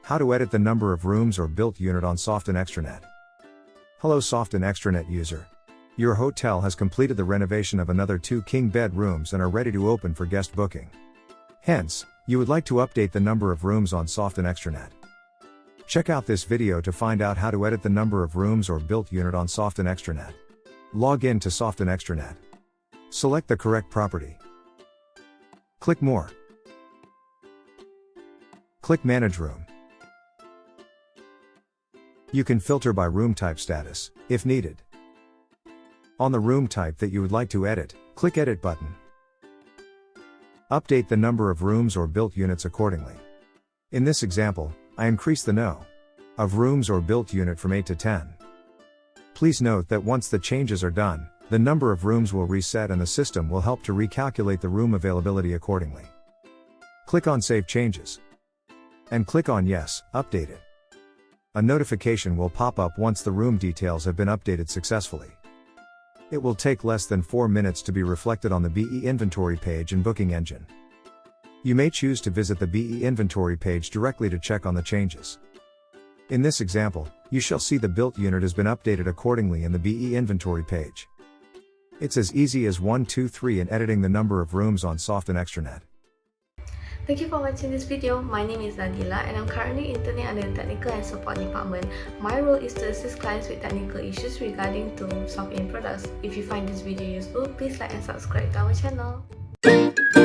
How to edit the number of rooms or built unit on Softinn Extranet. Hello Softinn Extranet user. Your hotel has completed the renovation of another 2 king bed rooms and are ready to open for guest booking. Hence, you would like to update the number of rooms on Softinn Extranet. Check out this video to find out how to edit the number of rooms or built unit on Softinn Extranet. Log in to Softinn Extranet. Select the correct property. Click More. Click Manage Room. You can filter by room type status, if needed. On the room type that you would like to edit, click Edit button. Update the number of rooms or built units accordingly. In this example, I increase the no. of rooms or built unit from 8 to 10. Please note that once the changes are done, the number of rooms will reset and the system will help to recalculate the room availability accordingly. Click on Save Changes. And click on Yes, Update it. A notification will pop up once the room details have been updated successfully. It will take less than 4 minutes to be reflected on the BE inventory page in Booking Engine. You may choose to visit the BE inventory page directly to check on the changes. In this example, you shall see the built unit has been updated accordingly in the BE inventory page. It's as easy as 1, 2, 3 in editing the number of rooms on Softinn Extranet. Thank you for watching this video. My name is Nadila and I'm currently interning under the Technical and Support Department. My role is to assist clients with technical issues regarding to Softinn products. If you find this video useful, please like and subscribe to our channel.